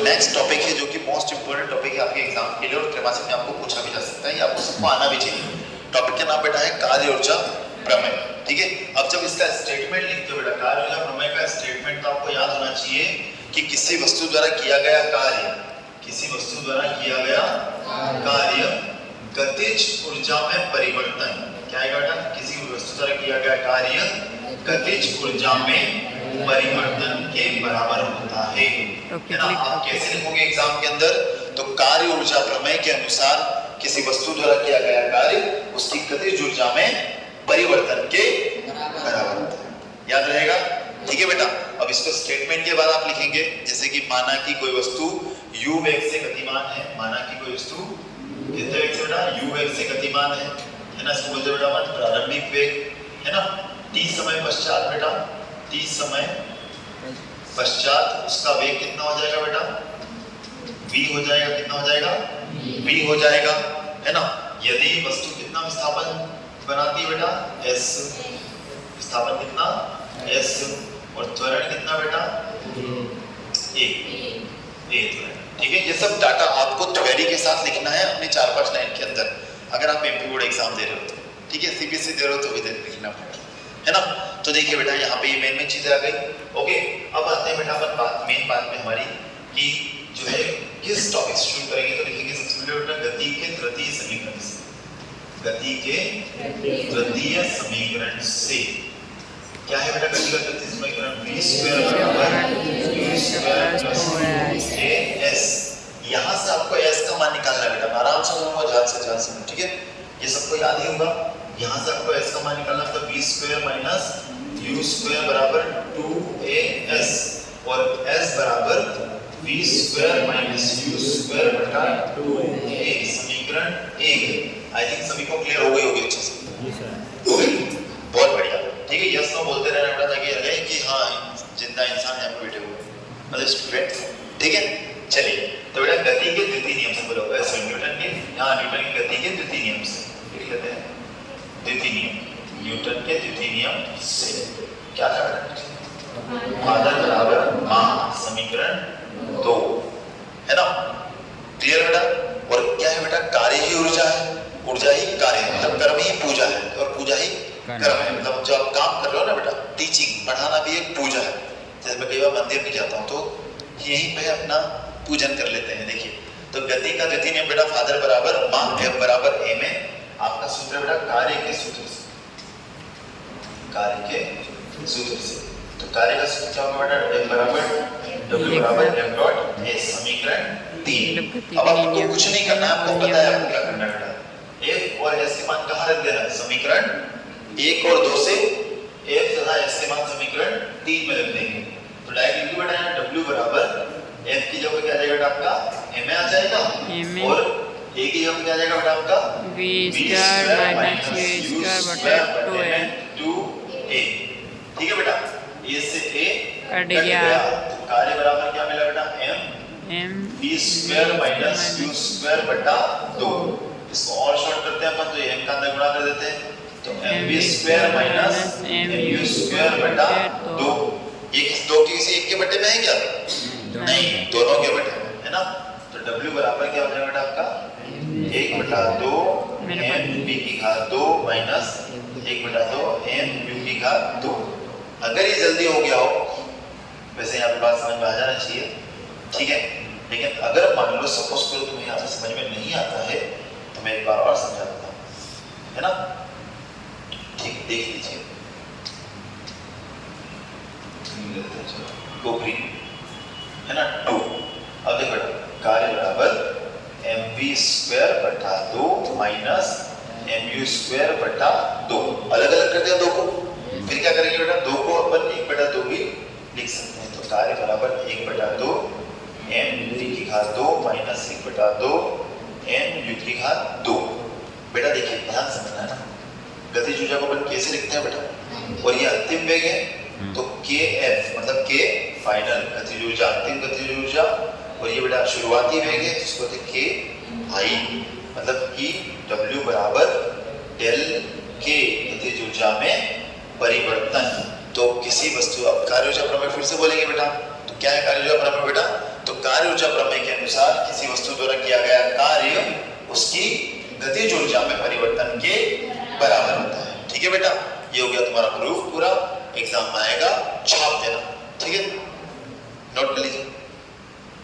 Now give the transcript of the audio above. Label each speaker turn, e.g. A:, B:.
A: Next topic है जो कि मोस्ट इंपोर्टेंट टॉपिक है आपके एग्जाम के लिए और त्रैमासिक में आपको पूछा भी जा सकता है, ये आपको सबको आना भी चाहिए। टॉपिक का नाम बेटा है कार्य ऊर्जा प्रमेय। ठीक है, अब जब इसका स्टेटमेंट लिखते हो बेटा, कार्य ऊर्जा प्रमेय का स्टेटमेंट तो आपको याद होना चाहिए कि किसी वस्तु द्वारा किया गया कार्य, किसी वस्तु द्वारा किया गया कार्य गतिज ऊर्जा में परिवर्तन, क्या है बेटा, किसी वस्तु द्वारा किया गया कार्य गतिज ऊर्जा में परिवर्तन के बराबर होता है ना। आप कैसे लिखोगे एग्जाम के अंदर, तो कार्य ऊर्जा प्रमेय के अनुसार किसी वस्तु द्वारा किया गया कार्य उसकी गतिज ऊर्जा में परिवर्तन के बराबर होता है, याद रहेगा। ठीक है बेटा, अब इसको स्टेटमेंट के बाद आप लिखेंगे जैसे कि माना कि कोई वस्तु u वेग से गतिमान है, माना कि कोई वस्तु कितने वेग से बेटा, u वेग से गतिमान है ना। इसको बोलते बेटा प्रारंभिक वेग है ना। t समय पश्चात बेटा, t समय पश्चात उसका वेग कितना हो जाएगा बेटा, v हो जाएगा, कितना हो जाएगा, v हो जाएगा है ना। यदि वस्तु कितना विस्थापन बनाती है बेटा, s, विस्थापन कितना s, और त्वरण कितना बेटा, a त्वरण। ठीक है, ये सब डाटा आपको थ्योरी के साथ लिखना है अपने 4-5 लाइन के अंदर, अगर आप एमपी बोर्ड एग्जाम दे रहे हो तो। ठीक है, सीबीएसई दे रहे हो तो भी लिखना पड़ेगा है ना। तो देखिए बेटा यहाँ पे ये मेन चीजें आ गई। ओके, अब आते हैं बेटा अपन मेन बात में हमारी कि जो है किस टॉपिक से शुरू करेंगे, तो लिखेंगे सबसे पहले बेटा गति के तृतीय समीकरण से, गति के तृतीय समीकरण से। क्या है बेटा गति का तृतीय समीकरण, v स्क्वायर बराबर u स्क्वायर प्लस as। यहाँ से आपको s का मान निकालना है बेटा, आराम से सुनो, ध्यान से सुनो। ठीक है, ये सबको याद ही होगा। यहाँ से आपको s का मान निकालना है, तो v square minus u square बराबर 2as और s बराबर v square minus u square बटा 2a, समीकरण 1। आई थिंक सभी को क्लियर हो गई होगी अच्छे से, हो गई, बहुत बढ़िया। ठीक है, यस नो बोलते रहना बेटा ताकि रहे कि हाँ जिंदा इंसान यहाँ पे बैठे हुए मतलब स्टूडेंट्स। ठीक है, चलिए तो बेटा गति के द्वितीय नियम से बोलो, न्यूटन के, यहाँ न्यूटन की गति के द्वितीय नियम से लिख लेते हैं। द्वितीय नियम, न्यूटन के द्वितीय नियम से क्या था बेटा, आदर बराबर मां, समीकरण 2 है ना। क्लियर बेटा। और क्या है बेटा, कार्य ही ऊर्जा है, ऊर्जा ही कार्य है, मतलब कर्म ही पूजा है और पूजा ही कर्म है। मतलब जब आप काम कर रहे हो ना बेटा, टीचिंग पढ़ाना भी एक पूजा है। जैसे मैं कई बार मंदिर में जाता हूँ तो यहीं पे अपना पूजन कर लेते हैं। देखिए, तो गति का द्वितीय नियम बेटा फादर बराबर मां, एफ बराबर ए में आपका सूत्र बेटा कार्य के सूत्र से, कार्य के सूत्र से। तो कार्य का सूत्र क्या होगा बेटा, एफ बराबर डब्ल्यू बराबर एफ डॉट ए, समीकरण 3। अब आपको कुछ नहीं करना है, आपको पता है आपको क्या करना है बेटा, एफ और एस के मान कहाँ रख देना है, समीकरण 1 और 2 से एफ तथा एस के मान समीकरण 3 में रख देंगे। तो डायरेक्ट लिखो बेटा डब्ल्यू बराबर एफ की जगह क्या आ जाएगा बेटा आपका एम आ जाएगा, और ए की जगह क्या आ जाएगा बेटा आपका v square minus u square बटा 2a। ठीक है बेटा, ए से ए कट गया, तो कार्य बराबर क्या मिला बेटा, m v square minus u square बटा 2। इसको और शॉर्ट करते हैं अपन, तो m का अंदर गुणा कर देते हैं, तो mv square minus mu square बटा 2। ये दो किसी एक के बटे में है क्या, नहीं, दोनों के बटे में है ना। तो w बराबर क्या हो जाएगा बेटा आपका 1/2 mv की घात 2 माइनस 1/2 mu की घात 2। अगर ये जल्दी हो गया हो, वैसे यहाँ पे बात समझ में आ जाना चाहिए। ठीक है, लेकिन अगर मान लो सपोज करो तुम्हें यहाँ से समझ में नहीं आता है तो मैं एक बार और समझा देता हूँ, है ना। ठीक, देख लीजिए, गोपरी है ना 2। अब देखो कार्य बराबर mv स्क्वायर बटा 2 माइनस mu स्क्वायर बटा 2। अलग अलग करते हैं दो को, फिर क्या करेंगे बेटा, 2 को अपन 1/2 भी लिख सकते हैं। तो कार्य बराबर 1/2 mv की घात 2 माइनस 1/2 mu की घात 2। बेटा देखिए ध्यान समझना है ना, गतिज ऊर्जा को अपन कैसे लिखते हैं बेटा, और ये अंतिम वेग है तो kf मतलब k फाइनल गतिज ऊर्जा, अंतिम गतिज ऊर्जा, और ये बेटा शुरुआती वेग है जिसको कहते हैं k i, मतलब कि w बराबर डेल k गतिज ऊर्जा में परिवर्तन। तो किसी वस्तु, अब कार्य ऊर्जा प्रमेय फिर से बोलेंगे बेटा, तो क्या है कार्य ऊर्जा प्रमेय बेटा, तो कार्य ऊर्जा प्रमेय के अनुसार किसी वस्तु द्वारा किया गया कार्य उसकी गतिज ऊर्जा में परिवर्तन के बराबर होता है। ठीक है बेटा, ये हो गया तुम्हारा प्रूफ पूरा। एग्जाम में आएगा, छाप देना। ठीक है, नोट कर